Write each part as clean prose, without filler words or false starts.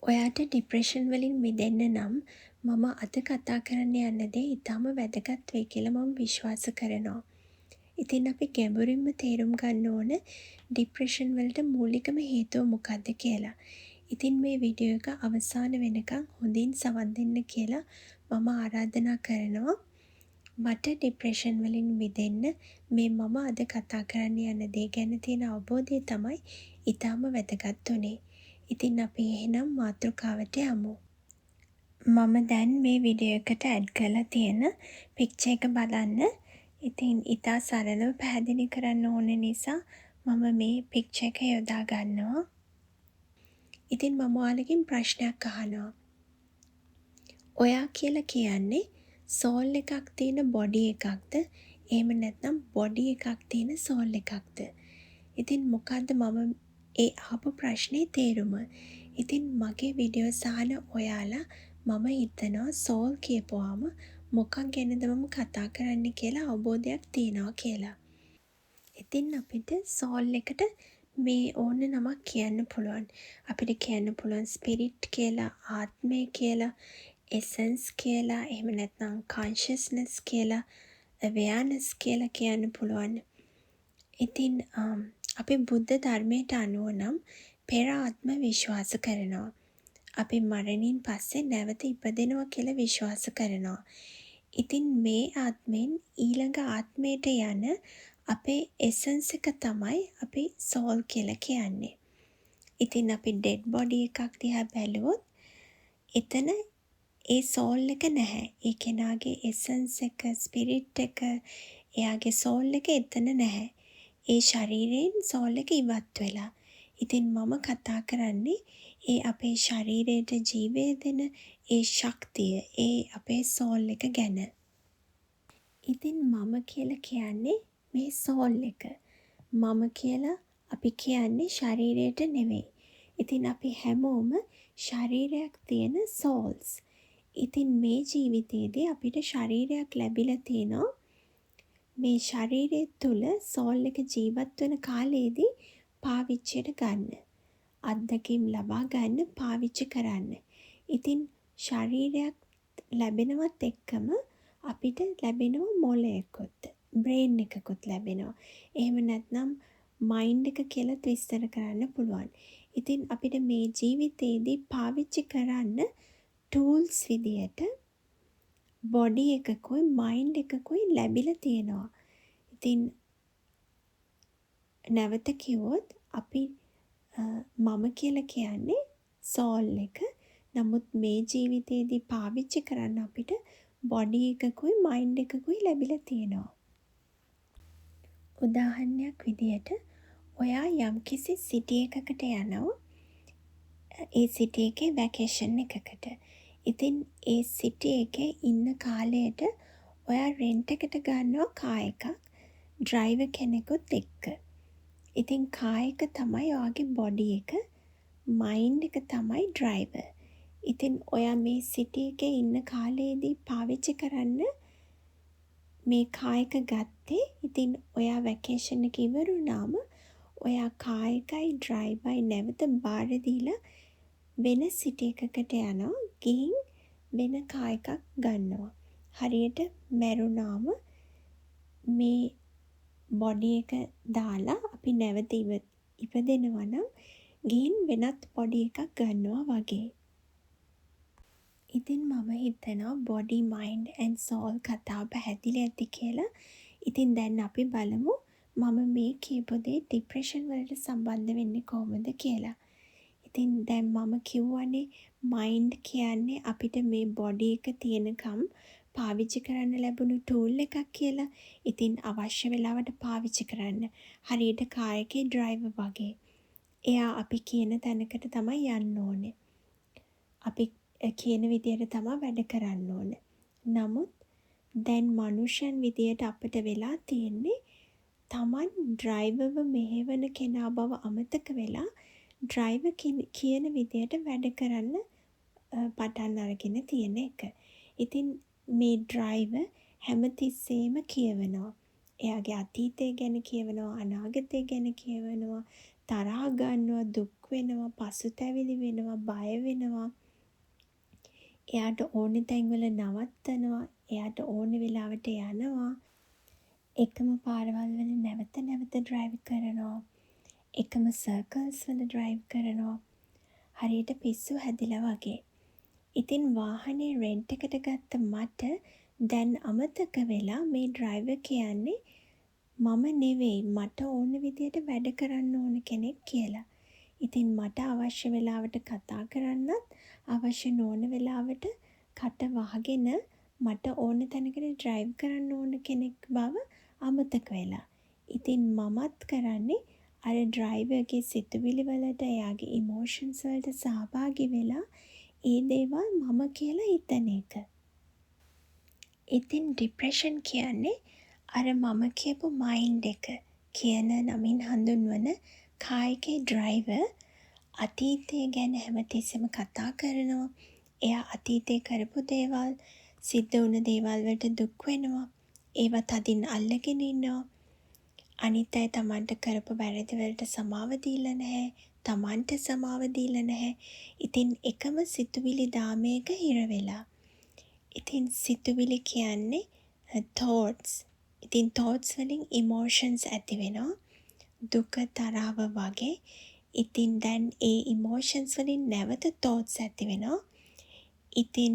ඔයාට ડિප්‍රෙෂන් වලින් මිදෙන්න නම් මම අද කතා කරන්න යන දේ ඉතාම වැදගත් වෙයි කියලා මම විශ්වාස කරනවා. ඉතින් අපි ගැඹුරින්ම තේරුම් ගන්න ඕන ડિප්‍රෙෂන් වලට මූලිකම හේතුව මොකක්ද කියලා. ඉතින් මේ වීඩියෝ එක අවසාන වෙනකන් හොඳින් සවන් දෙන්න කියලා මම ආරාධනා කරනවා. මට ડિප්‍රෙෂන් වලින් මිදෙන්න මේ මම අද කතා කරන්න යන දේ ගැන තියෙන අවබෝධය තමයි ඉතාම වැදගත් උනේ. ඉතින් අපි එහෙනම් මාතෘකාවට යමු. මම දැන් මේ වීඩියෝ එකට ඇඩ් කරලා තියෙන පික්චර් එක බලන්න. ඉතින් ඉතා සරලව පැහැදිලි කරන්න ඕන නිසා මම මේ පික්චර් එක යොදා ගන්නවා. ඉතින් මම ඔයාලගෙන් ප්‍රශ්නයක් අහනවා. ඔයා කියලා කියන්නේ සෝල් එකක් තියෙන බොඩි එකක්ද? එහෙම නැත්නම් බොඩි එකක් තියෙන සෝල් එකක්ද? ඉතින් මොකද්ද මම ඒ අහපු ප්‍රශ්නේ තේරුම? ඉතින් මගේ වීඩියෝ සහන ඔයාලා මම හිතනවා සෝල් කියපුවාම මොකක් ගැනද මම කතා කරන්න කියලා අවබෝධයක් තියෙනවා කියලා. ඉතින් අපිට සෝල් එකට මේ ඕන නමක් කියන්න පුළුවන්. අපිට කියන්න පුළුවන් ස්පිරිට් කියලා, ආත්මය කියලා, එසන්ස් කියලා, එහෙම නැත්නම් කොන්ෂස්නස් කියලා, අවේර්නස් කියලා කියන්න පුළුවන්. ඉතින් අපි බුද්ධ ධර්මයට අනුව නම් පෙර ආත්ම විශ්වාස කරනවා. අපි මරණින් පස්සේ නැවත ඉපදෙනවා කියලා විශ්වාස කරනවා. ඉතින් මේ ආත්මෙන් ඊළඟ ආත්මයට යන අපේ එසන්ස් එක තමයි අපි සෝල් කියලා කියන්නේ. ඉතින් අපි ඩෙඩ් බොඩි එකක් දිහා බැලුවොත් එතන ඒ සෝල් එක නැහැ. ඒ කෙනාගේ එසන්ස් එක, ස්පිරිට් එක, එයාගේ සෝල් එක එතන නැහැ. ඒ ශරීරයෙන් සෝල් එක ඉවත් වෙලා. ඉතින් මම කතා කරන්නේ ඒ අපේ ශරීරයට ජීවය දෙන ඒ ශක්තිය, ඒ අපේ සෝල් එක ගැන. ඉතින් මම කියලා කියන්නේ මේ සෝල් එක. මම කියලා අපි කියන්නේ ශරීරයට නෙවෙයි. ඉතින් අපි හැමෝම ශරීරයක් තියෙන සෝල්ස්. ඉතින් මේ ජීවිතයේදී අපිට ශරීරයක් ලැබිලා තියෙනවා. මේ ශරීරය තුළ සෝල් එක ජීවත් වෙන කාලයේදී පාවිච්චියට ගන්න. අත්දැකීම් ලබා ගන්න, පාවිච්චි කරන්න. ඉතින් ශරීරයක් ලැබෙනවත් එක්කම අපිට ලැබෙනවා මොළයකුත්, බ්‍රේන් එකකුත් ලැබෙනවා. එහෙම නැත්නම් මයින්ඩ් එක කියලා විස්තර කරන්න පුළුවන්. ඉතින් අපිට මේ ජීවිතේදී පාවිච්චි කරන්න ටූල්ස් විදියට බොඩි එකකුයි මයින්ඩ් එකකුයි ලැබිලා තියෙනවා. ඉතින් නැවත කිව්වොත් අපි මම කියලා කියන්නේ සෝල් එක. නමුත් මේ ජීවිතේදී පාවිච්චි කරන්න අපිට බොඩි එකකුයි මයින්ඩ් එකකුයි ලැබිලා තියෙනවා. උදාහරණයක් විදියට ඔයා යම්කිසි සිටි එකකට යනවා. ඒ සිටි එකේ වැකේෂන් එකකට. ඉතින් ඒ සිටි එකේ ඉන්න කාලයට ඔයා රෙන්ට් එකට ගන්නවා කාර් එකක් ඩ්‍රයිවර් කෙනෙකුත් එක්ක. ඉතින් කාර් එක තමයි ඔයාගේ බොඩි එක, මයින්ඩ් එක තමයි ඩ්‍රයිවර්. ඉතින් ඔයා මේ සිටි එකේ ඉන්න කාලයේදී පාවිච්චි කරන්න මේ කාර් එක ගත්තේ. ඉතින් ඔයා වැකේෂන් එක ඉවර වුණාම ඔයා කාර් එකයි ඩ්‍රයිවර්යි නැවත බාර දීලා වෙන සිටි එකකට යනවා. ගිහින් වෙන කාර් එකක් ගන්නවා. හරියට මැරුණාම මේ බොඩි එක දාලා අපි නැවත ඉපදෙනවා නම් ගිහින් වෙනත් බොඩි එකක් ගන්නවා වගේ. ඉතින් මම හිතනවා බොඩි, මයින්ඩ් ඇන්ඩ් සෝල් කතාව පැහැදිලි ඇති කියලා. ඉතින් දැන් අපි බලමු මම මේ කියපු දේ ડિප්‍රෙෂන් වලට සම්බන්ධ වෙන්නේ කොහොමද කියලා. ඉතින් දැන් මම කිව්වනේ මයින්ඩ් කියන්නේ අපිට මේ බොඩි එක තියෙනකම් පාවිච්චි කරන්න ලැබුණු ටූල් එකක් කියලා. ඉතින් අවශ්‍ය වෙලාවට පාවිච්චි කරන්න. හරියට කාර් එකේ ඩ්‍රයිවර් වගේ. එයා අපි කියන තැනකට තමයි යන්න ඕනේ. අපි කියන විදියට තමයි වැඩ කරන්න ඕන. නමුත් දැන් මනුෂ්‍යයන් විදියට අපිට වෙලා තියෙන්නේ Taman ඩ්‍රයිවර්ව මෙහෙවන කෙනා බව අමතක වෙලා ඩ්‍රයිවර් කියන විදියට වැඩ කරන්න පටන් අරගෙන තියෙන එක. ඉතින් මේ ඩ්‍රයිවර් හැමතිස්සෙම කියවනවා. එයාගේ අතීතය ගැන කියවනවා, අනාගතය ගැන කියවනවා, තරහ ගන්නවා, දුක් වෙනවා, පසුතැවිලි වෙනවා, බය වෙනවා. එයාට ඕනේ තැන්වල නවත්තනවා. එයාට ඕනේ වෙලාවට යනවා. එකම පාරවල් වල නැවත නැවත ඩ්‍රයිව් කරනවා. එකම සර්කල්ස් වල ඩ්‍රයිව් කරනවා. හරියට පිස්සු හැදිලා වගේ. ඉතින් වාහනේ රෙන්ට් එකට ගත්ත මට දැන් අමතක වෙලා මේ ඩ්‍රයිවර් කියන්නේ මම නෙවෙයි, මට ඕන විදියට වැඩ කරන්න ඕන කෙනෙක් කියලා. ඉතින් මට අවශ්‍ය වෙලාවට කතා කරන්නත්, අවශ්‍ය නොවන වෙලාවට කට වහගෙන මට ඕන තැනකට ඩ්‍රයිව් කරන්න ඕන කෙනෙක් බව අමතක වෙලා. ඉතින් මමත් කරන්නේ අර ඩ්‍රයිවර්ගේ සිතුවිලි වලට, එයාගේ ඉමෝෂන්ස් වලට සහභාගී වෙලා ඒ දේවල් මම කියලා හිතන එක. ඉතින් ડિප්‍රෙෂන් කියන්නේ අර මම කියපු මයින්ඩ් එක කියන නමින් හඳුන්වන කායිකේ ඩ්‍රයිවර් අතීතය ගැන හැමතිස්සෙම කතා කරනවා. එයා අතීතේ කරපු දේවල්, සිද්ධ වුණ දේවල් වලට දුක් වෙනවා. ඒවා තදින් අල්ලගෙන ඉන්නවා. අනිත් අය තමන්ට කරපු වැරදි වලට සමාව දීලා නැහැ. තමන්ට සමාව දීලා නැහැ. ඉතින් එකම සිතුවිලි දාමයක හිර වෙලා. ඉතින් සිතුවිලි කියන්නේ thoughts. ඉතින් thoughts වලින් emotions ඇති වෙනවා. දුක, තරහව වගේ. ඉතින් දැන් ඒ emotions වලින් නැවත thoughts ඇති වෙනවා. ඉතින්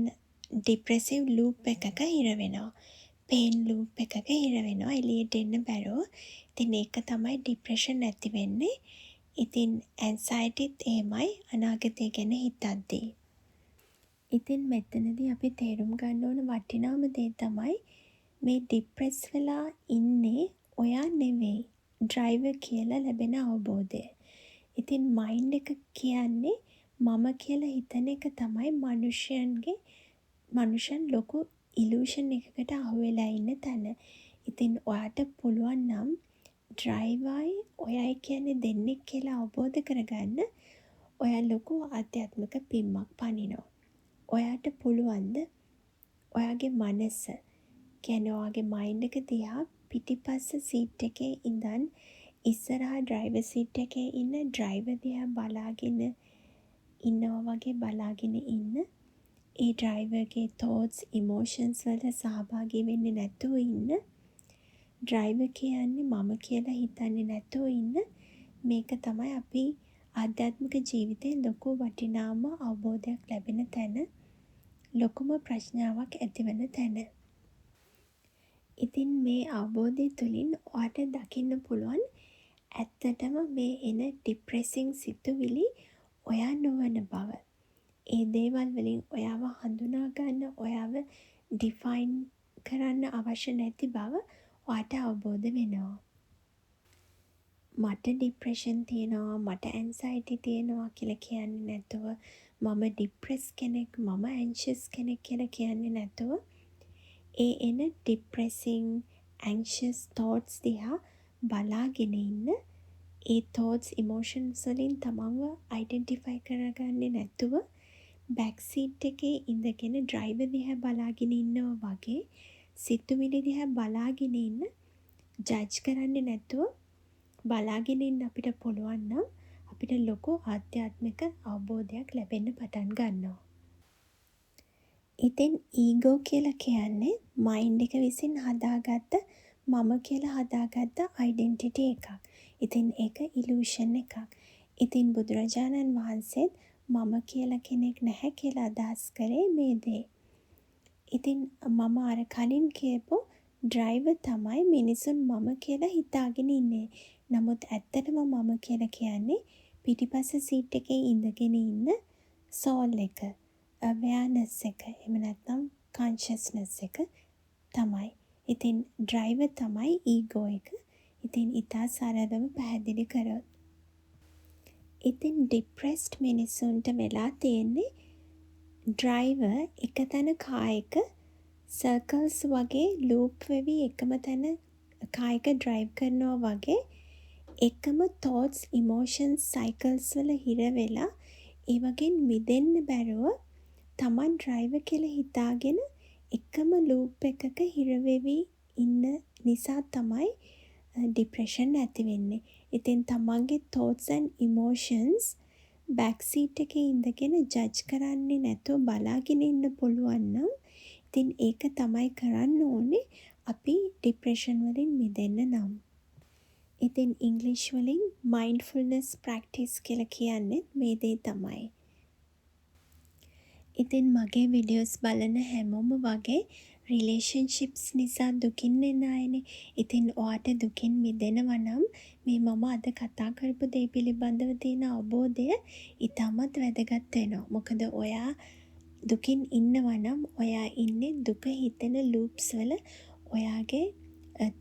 depressive loop එකක හිර වෙනවා. pain loop එකක හිර වෙනවා. එළියට එන්න බැරුව. ඉතින් ඒක තමයි depression ඇති වෙන්නේ. ඉතින් anxietyත් එහෙමයි අනාගතය ගැන හිතද්දී. ඉතින් මෙතනදී අපි තේරුම් ගන්න ඕන වටිනාම දේ තමයි මේ ડિප්‍රෙස් වෙලා ඉන්නේ ඔයා නෙවෙයි, ඩ්‍රයිවර් කියලා ලැබෙන අවබෝධය. ඉතින් මයින්ඩ් එක කියන්නේ මම කියලා හිතන එක තමයි මනුෂ්‍යයන් ලොකු ඉලූෂන් එකකට අහු වෙලා ඉන්න තැන. ඉතින් ඔයාට පුළුවන් නම් ඩ්‍රයිවර්යි ඔයයි කියන්නේ දෙන්නෙක් කියලා අවබෝධ කරගන්න ඔයා ලොකු ආධ්‍යාත්මික පිම්මක් පනිනවා. ඔයාට පුළුවන්ද ඔයාගේ මනස කියන්නේ ඔයාගේ මයින්ඩ් එක දිහා පිටිපස්ස සීට් එකේ ඉඳන් ඉස්සරහා ඩ්‍රයිවර් සීට් එකේ ඉන්න ඩ්‍රයිවර් දිහා බලාගෙන ඉන්නවා වගේ බලාගෙන ඉන්න. ඒ ඩ්‍රයිවර්ගේ thoughts, emotions වලට සහභාගී වෙන්නේ නැතුව ඉන්න. ඩ්‍රයිවර් කියන්නේ මම කියලා හිතන්නේ නැතුව ඉන්න. මේක තමයි අපි ආධ්‍යාත්මික ජීවිතේ ලොකු වටිනාම අවබෝධයක් ලැබෙන තැන, ලොකුම ප්‍රඥාවක් ඇතිවන තැන. ඉතින් මේ අවබෝධය තුළින් ඔයාට දකින්න පුළුවන් ඇත්තටම මේ එන ડિප්‍රෙසිං සිතුවිලි ඔයා නොවන බව. ඒ දේවල් වලින් ඔයාව හඳුනා ගන්න, ඔයාව ඩිෆයින් කරන්න අවශ්‍ය නැති බව ඔයාට අවබෝධ වෙනවා. මට ડિප්‍රෙෂන් තියෙනවා, මට ඇන්සයිටි තියෙනවා කියලා කියන්නේ නැතුව, මම ડિප්‍රෙස් කෙනෙක්, මම ඇන්ෂස් කෙනෙක් කියලා කියන්නේ නැතුව, ඒ එන ડિප්‍රෙසිං, ඇන්ෂස් thoughts දිහා බලාගෙන ඉන්න. ඒ thoughts, emotions වලින් තමන්ව අයිඩෙන්ටිෆයි කරගන්නේ නැතුව, බැක් සීට් එකේ ඉඳගෙන ඩ්‍රයිවර් දිහා බලාගෙන ඉන්නවා වගේ සිතුවිලි දිහා බලාගෙන ඉන්න, ජජ් කරන්නේ නැතුව බලාගෙන ඉන්න අපිට පුළුවන් නම් අපිට ලොකු ආධ්‍යාත්මික අවබෝධයක් ලැබෙන්න පටන් ගන්නවා. ඉතින් ඊගෝ කියලා කියන්නේ මයින්ඩ් එක විසින් හදාගත්ත, මම කියලා හදාගත්ත අයිඩෙන්ටිටි එකක්. ඉතින් ඒක ඉලූෂන් එකක්. ඉතින් බුදුරජාණන් වහන්සේත් මම කියලා කෙනෙක් නැහැ කියලා අදහස් කරේ මේ දේ. ඉතින් මම අර කලින් කියපු ඩ්‍රයිවර් තමයි මිනිසුන් මම කියලා හිතාගෙන ඉන්නේ. නමුත් ඇත්තටම මම කියලා කියන්නේ පිටිපස්ස සීට් එකේ ඉඳගෙන ඉන්න සෝල් එක, අවයානස් එක, එහෙම නැත්නම් කන්ෂස්නස් එක තමයි. ඉතින් ඩ්‍රයිවර් තමයි ඊගෝ එක. ඉතින් ඉතා සරලව පැහැදිලි කරොත්. ඉතින් ડિප්‍රෙස්ඩ් මිනිස්සුන්ට වෙලා තියෙන්නේ ඩ්‍රයිවර් එක තැන කායක සර්කල්ස් වගේ ලූප් වෙවි එකම තැන කායක ඩ්‍රයිව් කරනවා වගේ එකම thoughts, emotions, cycles වල හිර වෙලා ඒ වගේ මිදෙන්න බැරුව තමන් ඩ්‍රයිවර් කියලා හිතාගෙන එකම ලූප් එකක හිර වෙවි ඉන්න නිසා තමයි ડિප්‍රෙෂන් ඇති වෙන්නේ. ඉතින් තමන්ගේ thoughts and emotions back seat එකේ ඉඳගෙන ජජ් කරන්නේ නැතුව බලාගෙන ඉන්න පුළුවන් නම් ඉතින් ඒක තමයි කරන්න ඕනේ අපි ડિප්‍රෙෂන් වලින් මිදෙන්න නම්. ඉතින් ඉංග්‍රීසි වලින් mindfulness practice කියලා කියන්නේ මේ දේ තමයි. ඉතින් මගේ වීඩියෝස් බලන හැමෝම වගේ රිලේෂන්ෂිප්ස් නිසා දුකින් එන අයනේ. ඉතින් ඔයාට දුකින් මිදෙනවා නම් මේ මම අද කතා කරපු දේ පිළිබඳව තියෙන අවබෝධය ඉතාමත් වැදගත් වෙනවා. මොකද ඔයා දුකින් ඉන්නවා නම් ඔයා ඉන්නේ දුක හිතෙන ලූප්ස් වල ඔයාගේ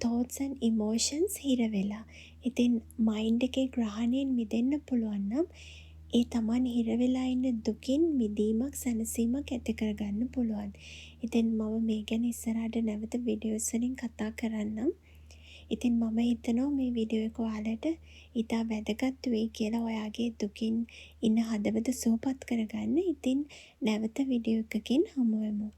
thoughts and emotions හිර වෙලා. ඉතින් මයින්ඩ් එකේ ග්‍රහණයෙන් මිදෙන්න පුළුවන් නම් ඒ තමන් හිර වෙලා ඉන්න දුකින් මිදීමක් සැනසීමක් ඇති කරගන්න පුළුවන්. ඉතින් මම මේ ගැන ඉස්සරහට නැවත වීඩියෝස් වලින් කතා කරන්නම්. ඉතින් මම හිතනවා මේ වීඩියෝ එක ඔයාලට ඉතා වැදගත් වෙයි කියලා ඔයාගේ දුකින් ඉන්න හදවත සුවපත් කරගන්න. ඉතින් නැවත වීඩියෝ එකකින් හමු වෙමු.